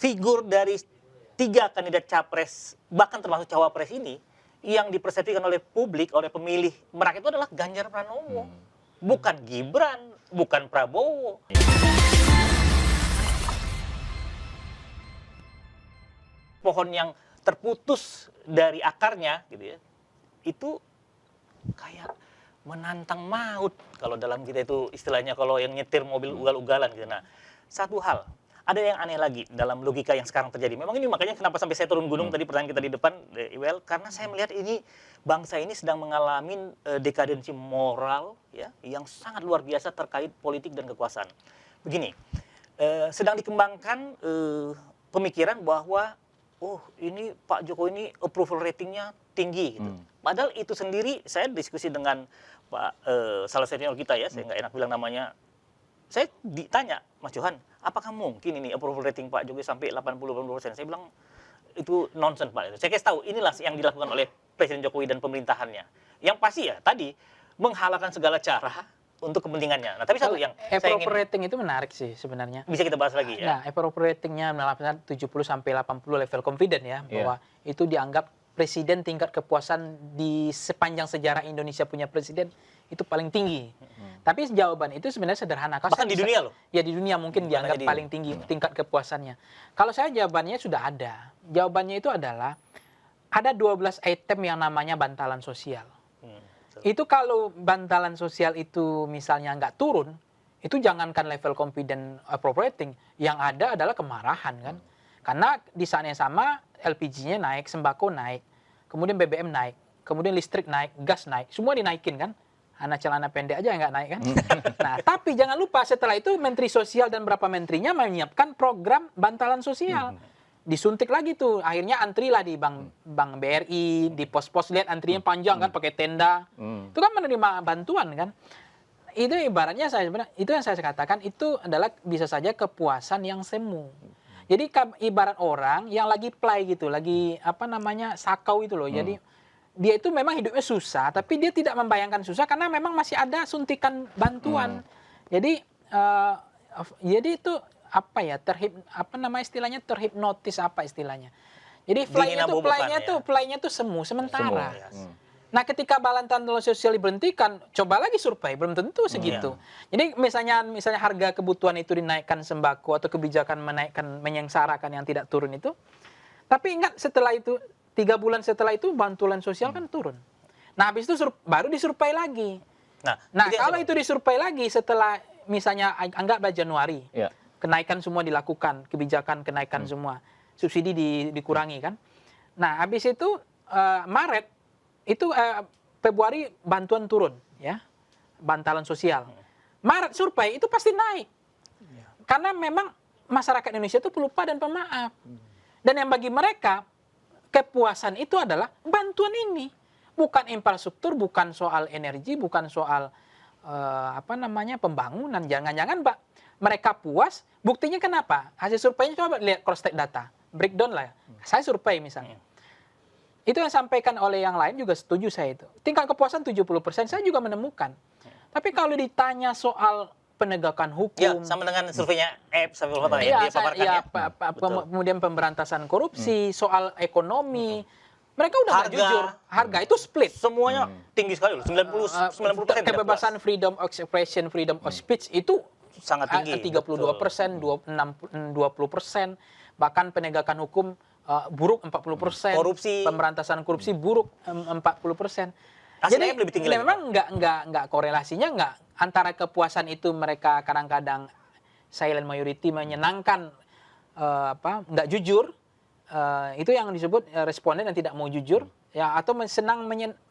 figur dari 3 kandidat capres, bahkan termasuk cawapres ini, yang dipersepsikan oleh publik, oleh pemilih Merak itu adalah Ganjar Pranowo. Bukan Gibran, bukan Prabowo. Pohon yang terputus dari akarnya, gitu ya, itu kayak menantang maut kalau dalam kita itu istilahnya, kalau yang nyetir mobil ugal-ugalan gitu. Nah, satu hal, ada yang aneh lagi dalam logika yang sekarang terjadi. Memang ini makanya kenapa sampai saya turun gunung tadi pertanyaan kita di depan, Iwel, karena saya melihat ini bangsa ini sedang mengalami dekadensi moral ya yang sangat luar biasa terkait politik dan kekuasaan. Begini, sedang dikembangkan pemikiran bahwa oh ini Pak Jokowi ini approval ratingnya tinggi gitu. Padahal itu sendiri saya diskusi dengan Pak salah senior kita ya, saya nggak enak bilang namanya. Saya ditanya, Mas Johan, apakah mungkin ini approval rating Pak Jokowi sampai 80-90%? Saya bilang itu nonsense Pak. Saya kasih tahu, inilah yang dilakukan oleh Presiden Jokowi dan pemerintahannya. Yang pasti ya tadi menghalalkan segala cara untuk kepentingannya. Nah, tapi satu yang approval rating itu menarik sih sebenarnya. Bisa kita bahas lagi ya. Nah, approval ratingnya melakukan 70 sampai 80 level confident ya, bahwa itu dianggap presiden tingkat kepuasan di sepanjang sejarah Indonesia punya presiden itu paling tinggi. Tapi jawaban itu sebenarnya sederhana. Bahkan di dunia loh. Ya di dunia mungkin dianggap paling tinggi tingkat kepuasannya. Kalau saya jawabannya sudah ada. Jawabannya itu adalah ada 12 item yang namanya bantalan sosial. Itu kalau bantalan sosial itu misalnya nggak turun, itu jangankan level confident appropriating, yang ada adalah kemarahan kan. Karena di saat yang sama LPG-nya naik, sembako naik, kemudian BBM naik, kemudian listrik naik, gas naik, semua dinaikin kan. Anak celana pendek aja nggak naik kan. Nah, tapi jangan lupa setelah itu Menteri Sosial dan beberapa menterinya menyiapkan program bantalan sosial. Disuntik lagi tuh, akhirnya antrilah di bank BRI, di pos-pos, lihat antrinya panjang kan, pakai tenda. Itu kan menerima bantuan kan. Itu ibaratnya saya sebenarnya, itu yang saya katakan itu adalah bisa saja kepuasan yang semu. Jadi ibarat orang yang lagi play gitu, lagi apa namanya sakau itu loh. Jadi dia itu memang hidupnya susah, tapi dia tidak membayangkan susah karena memang masih ada suntikan bantuan. Jadi itu apa ya, apa nama istilahnya, terhipnotis apa istilahnya. Jadi playnya tuh semu sementara. Nah, ketika bantalan sosial diberhentikan, coba lagi survei, belum tentu segitu. Jadi misalnya harga kebutuhan itu dinaikkan sembako atau kebijakan menaikkan menyengsarakan yang tidak turun itu. Tapi ingat setelah itu 3 bulan setelah itu bantuan sosial kan turun. Nah, habis itu baru disurvei lagi. Nah kalau itu disurvei lagi setelah misalnya anggaplah Januari, kenaikan semua dilakukan, kebijakan kenaikan semua, subsidi dikurangi kan. Nah, habis itu Maret itu Februari bantuan turun ya, bantalan sosial. Maret survei itu pasti naik. Karena memang masyarakat Indonesia itu pelupa dan pemaaf. Dan yang bagi mereka kepuasan itu adalah bantuan ini, bukan infrastruktur, bukan soal energi, bukan soal pembangunan. Jangan-jangan mereka puas, buktinya kenapa? Hasil surveinya coba lihat cross check data, breakdown lah. Saya survei misalnya. Itu yang sampaikan oleh yang lain juga setuju saya itu. Tingkat kepuasan 70%, saya juga menemukan. Tapi kalau ditanya soal penegakan hukum, sama dengan surveinya kemudian pemberantasan korupsi, soal ekonomi, mereka udah nggak jujur. Harga itu split. Semuanya tinggi sekali loh, 90%. Kebebasan freedom of expression, freedom of speech itu sangat tinggi. 32%, 20%, bahkan penegakan hukum buruk 40%, pemberantasan korupsi buruk 40%. Jadi lebih tinggi lagi. Memang nggak korelasinya nggak antara kepuasan itu mereka kadang-kadang silent majority menyenangkan nggak jujur, itu yang disebut responden yang tidak mau jujur ya, atau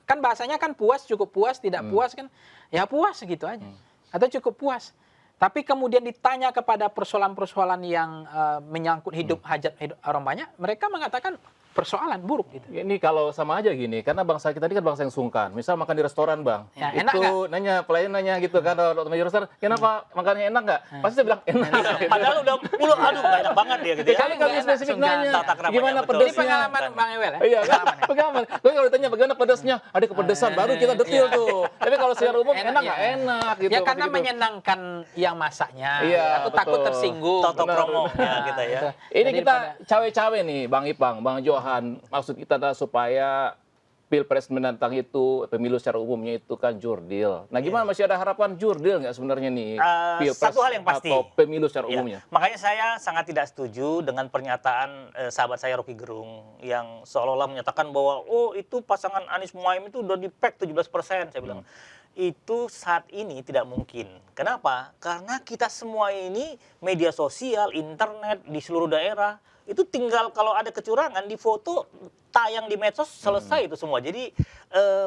kan bahasanya kan puas, cukup puas, tidak puas kan ya puas gitu aja, atau cukup puas. Tapi kemudian ditanya kepada persoalan-persoalan yang menyangkut hajat hidup orang banyak, mereka mengatakan persoalan buruk gitu. Ini kalau sama aja gini, karena bangsa kita ini kan bangsa yang sungkan. Misal makan di restoran, Bang. Ya, enak itu nanya, pelayan nanya gitu kan, kalau di restoran, kenapa makannya enak nggak? Pasti saya bilang enak. Gitu. Padahal udah puluh, aduh nggak enak banget dia gitu ya. Kali kami Nggak spesifik enak, nanya, tata keramanya, gimana betul. Ini pedesnya? pengalaman Bang Ewel ya? Iya kan? Pengalaman. Tapi kalau ditanya bagaimana pedesnya, ada kepedesan, baru kita detil tuh. Tapi kalau secara umum enak nggak? ya. Enak gitu. Ya karena gitu. menyenangkan yang masaknya. Iya, Aku takut betul. tersinggung. Toto Benar. promo ya kita ya. Ini Jadi kita cawe-cawe nih, Bang Ipang, Bang Johan. Maksud kita adalah supaya Pilpres mendatang itu, pemilu secara umumnya itu kan jurdil. Nah, gimana masih ada harapan jurdil nggak sebenarnya nih? Satu hal yang pasti. Atau pemilu secara Ya, umumnya? makanya saya sangat tidak setuju dengan pernyataan sahabat saya Rocky Gerung yang seolah-olah menyatakan bahwa oh itu pasangan Anies Muhaimin itu udah di-pack 17%. Saya bilang itu saat ini tidak mungkin. Kenapa? Karena kita semua ini media sosial, internet di seluruh daerah itu tinggal kalau ada kecurangan di foto tayang di medsos selesai itu semua. Jadi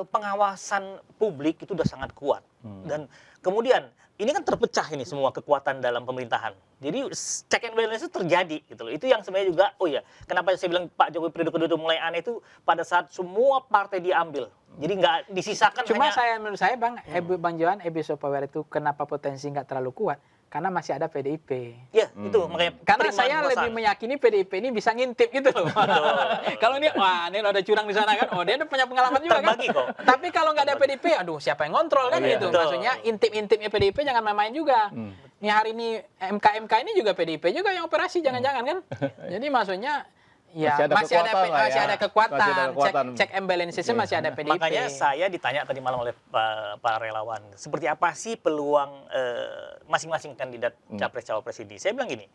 pengawasan publik itu udah sangat kuat. Dan kemudian ini kan terpecah ini semua kekuatan dalam pemerintahan. Jadi check and balance itu terjadi gitu loh. Itu yang sebenarnya juga oh ya, kenapa saya bilang Pak Jokowi periode kedua itu mulai aneh itu pada saat semua partai diambil. Jadi nggak disisakan Cuma hanya menurut saya Bang Johan, Ebi Sopower itu kenapa potensi nggak terlalu kuat? Karena masih ada PDIP. ya itu makanya Karena penerimaan saya kekuasaan. lebih meyakini PDIP ini bisa ngintip gitu loh. Kalau ini, wah ini ada curang di sana kan, oh dia ada punya pengalaman juga kan. Terbagi kok. Tapi kalau nggak ada PDIP, aduh siapa yang ngontrol kan Iya. gitu. Betul. Maksudnya intip-intipnya PDIP jangan main-main juga. Nih hari ini MK ini juga PDIP juga yang operasi, jangan-jangan kan. Jadi maksudnya ya Masih ada kekuatan lah masih ya. ada kekuatan. Masih ada kekuatan. Check and balances-nya masih ada PDIP. Makanya saya ditanya tadi malam oleh para relawan, seperti apa sih peluang masing-masing kandidat capres-cawapres ini? Saya bilang gini,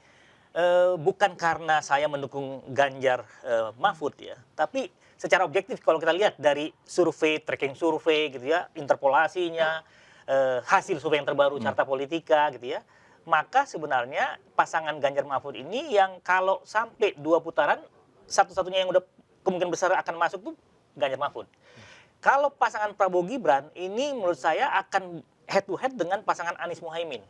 bukan karena saya mendukung Ganjar Mahfud ya, tapi secara objektif kalau kita lihat dari survei, tracking survei gitu ya, interpolasinya, hasil survei yang terbaru Carta Politika gitu ya, maka sebenarnya pasangan Ganjar Mahfud ini yang kalau sampai 2 putaran, satu-satunya yang udah kemungkinan besar akan masuk tuh Ganjar Mahfud. Kalau pasangan Prabowo Gibran ini menurut saya akan head to head dengan pasangan Anies Muhaimin.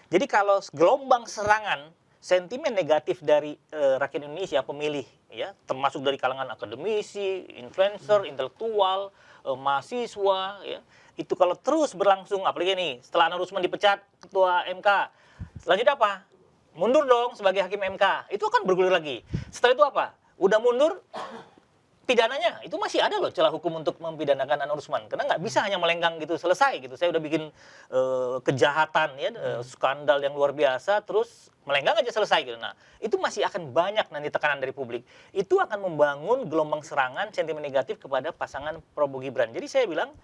Jadi kalau gelombang serangan sentimen negatif dari rakyat Indonesia pemilih ya, termasuk dari kalangan akademisi, influencer, intelektual, mahasiswa ya, itu kalau terus berlangsung apalagi nih setelah Anwar Usman dipecat ketua MK, selanjutnya apa? Mundur dong sebagai hakim MK. Itu akan bergulir lagi. Setelah itu apa? Udah mundur, pidananya itu masih ada loh celah hukum untuk mempidanakan Anwar Usman, karena nggak bisa hanya melenggang gitu selesai gitu. Saya udah bikin kejahatan ya, skandal yang luar biasa, terus melenggang aja selesai gitu. Nah itu masih akan banyak nanti tekanan dari publik. Itu akan membangun gelombang serangan sentimen negatif kepada pasangan Prabowo Gibran. Jadi saya bilang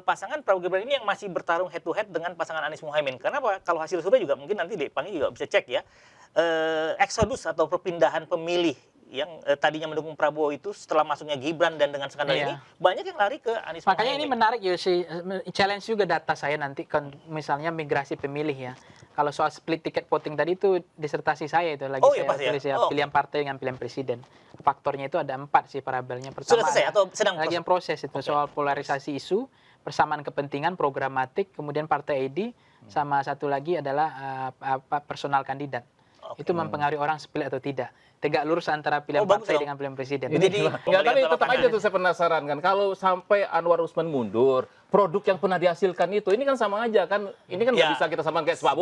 pasangan Prabowo Gibran ini yang masih bertarung head to head dengan pasangan Anies Muhaimin. Kenapa? Kalau hasil survei juga mungkin nanti Pangi juga bisa cek ya, eksodus atau perpindahan pemilih yang tadinya mendukung Prabowo itu setelah masuknya Gibran dan dengan skandal ini banyak yang lari ke Anies Makanya Muhaimin. ini menarik ya challenge juga data saya nanti kan misalnya migrasi pemilih ya. Kalau soal split ticket voting tadi itu disertasi saya itu lagi saya pasti ya? tulis ya, pilihan partai dengan pilihan presiden. Faktornya itu ada 4 sih parabelnya. Sudah Pertama selesai atau sedang lagi yang proses itu soal polarisasi isu, persamaan kepentingan, programatik, kemudian partai ID, sama satu lagi adalah personal kandidat. Itu mempengaruhi orang split atau tidak. Tegak lurus antara pilihan partai dengan pilihan presiden. Jadi Enggak, tapi tetap aja tuh saya penasaran kan, kalau sampai Anwar Usman mundur, produk yang pernah dihasilkan itu, ini kan sama aja kan, ini kan nggak bisa kita samakan kayak sepak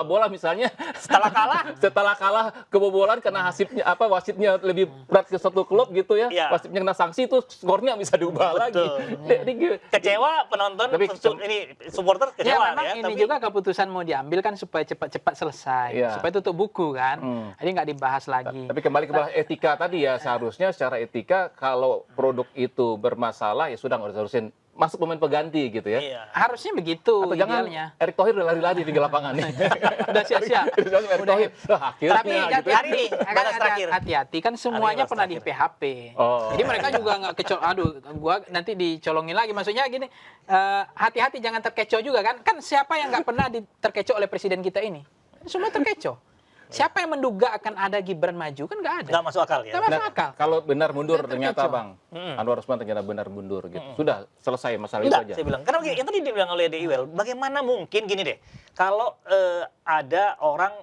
bola misalnya. Setelah kalah kebobolan karena hasilnya wasitnya lebih berat ke satu klub gitu ya, wasitnya kena sanksi itu skornya bisa diubah lagi. Kecewa penonton, tapi ini supporter kecewa ya. Memang ya. Ini juga keputusan mau diambil kan supaya cepat-cepat selesai, supaya tutup buku kan, jadi nggak dibahas lagi. Tapi kembali ke etika tadi ya, seharusnya secara etika kalau produk itu bermasalah ya sudah nggak diharusin masuk pemain pengganti gitu ya. Iya. Harusnya begitu Atau jangan idealnya. Erick Thohir udah lari-lari di lapangan nih. Udah siap-siap. Erick Thohir. Akhirnya Tapi gitu. hari ini batas terakhir. hati-hati kan semuanya Hari pernah di batas PHP. Oh. Jadi mereka juga nggak gua nanti dicolongin lagi. Maksudnya gini, hati-hati jangan terkecoh juga kan. Kan siapa yang nggak pernah terkecoh oleh presiden kita ini? Semua terkecoh. Siapa yang menduga akan ada Gibran maju? Kan nggak ada. Nggak masuk akal ya. Nggak masuk akal. Kalau benar mundur ternyata terkecoh. Bang, Anwar Usman ternyata benar mundur gitu. Sudah selesai masalah itu Enggak, aja. saya bilang. Karena yang tadi dibilang oleh Deiwel, bagaimana mungkin gini deh, kalau ada orang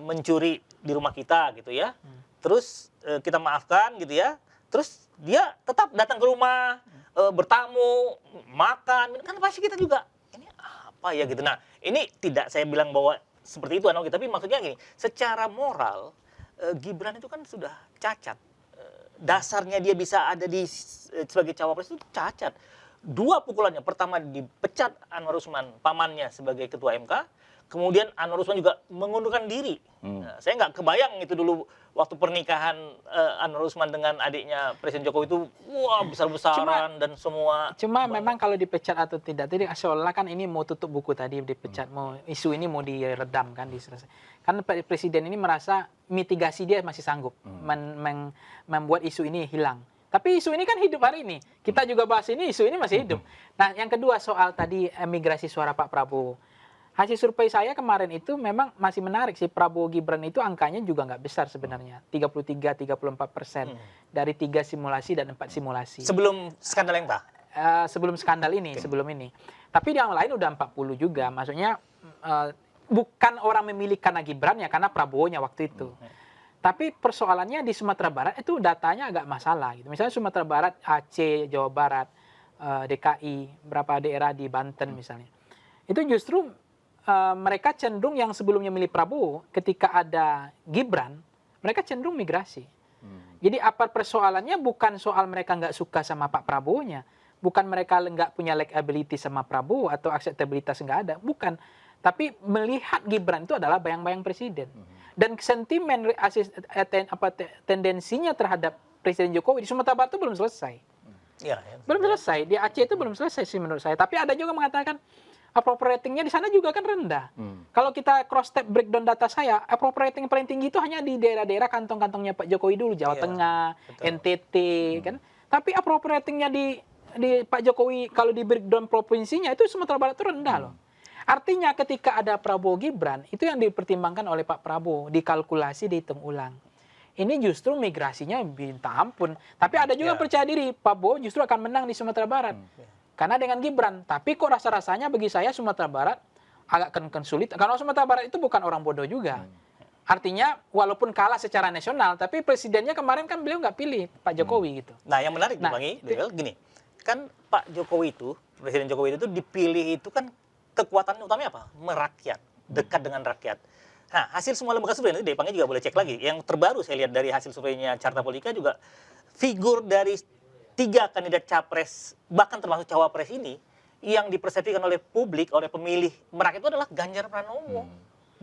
mencuri di rumah kita gitu ya, terus kita maafkan gitu ya, terus dia tetap datang ke rumah, bertamu, makan, kan pasti kita juga ini apa ya gitu. Nah, ini tidak saya bilang bahwa seperti itu analogi, tapi maksudnya gini, secara moral Gibran itu kan sudah cacat. Dasarnya dia bisa ada sebagai cawapres itu cacat. Dua pukulannya, pertama dipecat Anwar Usman, pamannya sebagai ketua MK, kemudian Anwar Usman juga mengundurkan diri. Nah, saya nggak kebayang itu dulu waktu pernikahan Anwar Usman dengan adiknya Presiden Jokowi itu, wah besar-besaran dan semua. Cuma memang kalau dipecat atau tidak, tadi seolah kan ini mau tutup buku tadi dipecat, mau isu ini mau diredam kan, diselesai. Kan Presiden ini merasa mitigasi dia masih sanggup membuat isu ini hilang. Tapi isu ini kan hidup hari ini. Kita juga bahas ini, isu ini masih hidup. Nah, yang kedua soal tadi migrasi suara Pak Prabowo. Hasil survei saya kemarin itu memang masih menarik sih. Prabowo Gibran itu angkanya juga nggak besar sebenarnya. 33-34% dari 3 simulasi dan 4 simulasi. Sebelum skandal yang sebelum skandal ini, sebelum ini. Tapi yang lain udah 40 juga. Maksudnya bukan orang memilih karena Gibran ya, karena Prabowo-nya waktu itu. Tapi persoalannya di Sumatera Barat itu datanya agak masalah gitu. Misalnya Sumatera Barat, Aceh, Jawa Barat, DKI, beberapa daerah di Banten misalnya. Itu justru mereka cenderung yang sebelumnya milih Prabowo, ketika ada Gibran, mereka cenderung migrasi. Jadi apa persoalannya bukan soal mereka nggak suka sama Pak Prabowo-nya, bukan mereka nggak punya likability sama Prabowo atau akseptabilitas nggak ada, bukan. Tapi melihat Gibran itu adalah bayang-bayang presiden. Dan sentimen tendensinya terhadap Presiden Jokowi di Sumatera Barat itu belum selesai. Ya. Belum selesai. Di Aceh itu belum selesai sih menurut saya. Tapi ada juga mengatakan approval ratingnya di sana juga kan rendah. Kalau kita cross step breakdown data saya, approval rating paling tinggi itu hanya di daerah-daerah kantong-kantongnya Pak Jokowi dulu, Jawa Tengah, betul. NTT, kan. Tapi approval ratingnya di Pak Jokowi kalau di breakdown provinsinya itu Sumatera Barat itu rendah loh. Artinya ketika ada Prabowo Gibran, itu yang dipertimbangkan oleh Pak Prabowo, dikalkulasi, dihitung ulang. Ini justru migrasinya minta ampun. Tapi ada juga percaya diri, Pak Prabowo justru akan menang di Sumatera Barat. Karena dengan Gibran. Tapi kok rasa-rasanya bagi saya Sumatera Barat agak sulit. Karena Sumatera Barat itu bukan orang bodoh juga. Artinya walaupun kalah secara nasional, tapi presidennya kemarin kan beliau nggak pilih Pak Jokowi gitu. Nah yang menarik Bang gini, kan Pak Jokowi itu, Presiden Jokowi itu dipilih itu kan kekuatan utamanya apa? Merakyat, dekat dengan rakyat. Nah, hasil semua lembaga survei, nanti Depangnya juga boleh cek lagi. Yang terbaru saya lihat dari hasil surveinya Carta Politika juga, figur dari 3 kandidat capres, bahkan termasuk cawapres ini, yang dipersepsikan oleh publik, oleh pemilih merakyat itu adalah Ganjar Pranowo.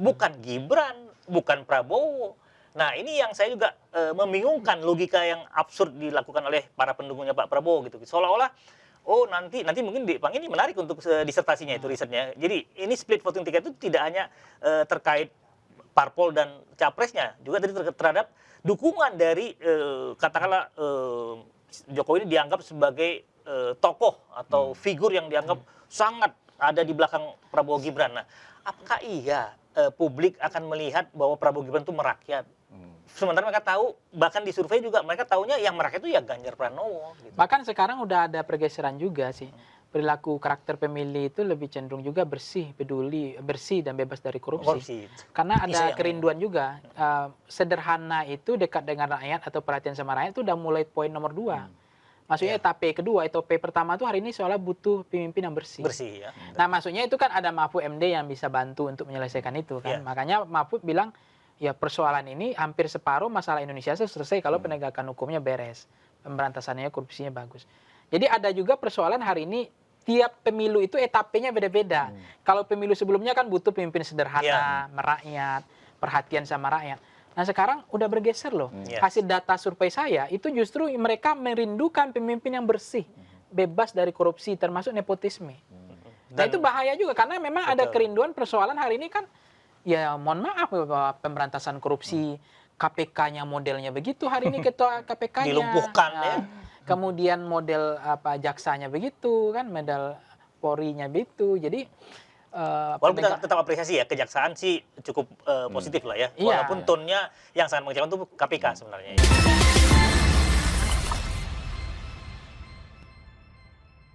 Bukan Gibran, bukan Prabowo. Nah, ini yang saya juga membingungkan logika yang absurd dilakukan oleh para pendukungnya Pak Prabowo gitu. Seolah-olah nanti mungkin Depang ini menarik untuk disertasinya itu risetnya. Jadi ini split voting ticket itu tidak hanya terkait parpol dan capresnya, juga tadi terhadap dukungan dari katakanlah Jokowi ini dianggap sebagai tokoh atau figur yang dianggap sangat ada di belakang Prabowo Gibran. Nah, apakah iya publik akan melihat bahwa Prabowo Gibran itu merakyat? Sementara mereka tahu, bahkan di survei juga mereka tahunya yang merakyat itu ya Ganjar Pranowo. Gitu. Bahkan sekarang udah ada pergeseran juga sih. Perilaku karakter pemilih itu lebih cenderung juga bersih, peduli, bersih dan bebas dari korupsi. Karena ada kerinduan juga. Sederhana itu dekat dengan rakyat atau perhatian sama rakyat itu udah mulai poin nomor 2. Maksudnya etapa kedua, etapa pertama itu hari ini soalnya butuh pemimpin yang bersih. Bersih ya. Nah maksudnya itu kan ada Mahfud MD yang bisa bantu untuk menyelesaikan itu kan. Makanya Mahfud bilang, ya persoalan ini hampir separuh masalah Indonesia selesai kalau penegakan hukumnya beres. Pemberantasannya, korupsinya bagus. Jadi ada juga persoalan hari ini, tiap pemilu itu etapenya beda-beda. Kalau pemilu sebelumnya kan butuh pemimpin sederhana, merakyat, perhatian sama rakyat. Nah sekarang udah bergeser loh. Hasil data survei saya itu justru mereka merindukan pemimpin yang bersih, bebas dari korupsi, termasuk nepotisme. Nah itu bahaya juga karena memang ada kerinduan persoalan hari ini kan, ya mohon maaf pemberantasan korupsi, KPK-nya modelnya begitu hari ini ketua KPK-nya. Dilumpuhkan ya. Kemudian model jaksanya begitu kan, model Polri-nya begitu. Jadi walaupun kita tetap apresiasi ya, kejaksaan sih cukup positif lah ya. Walaupun tone-nya yang sangat mengecewakan itu KPK sebenarnya.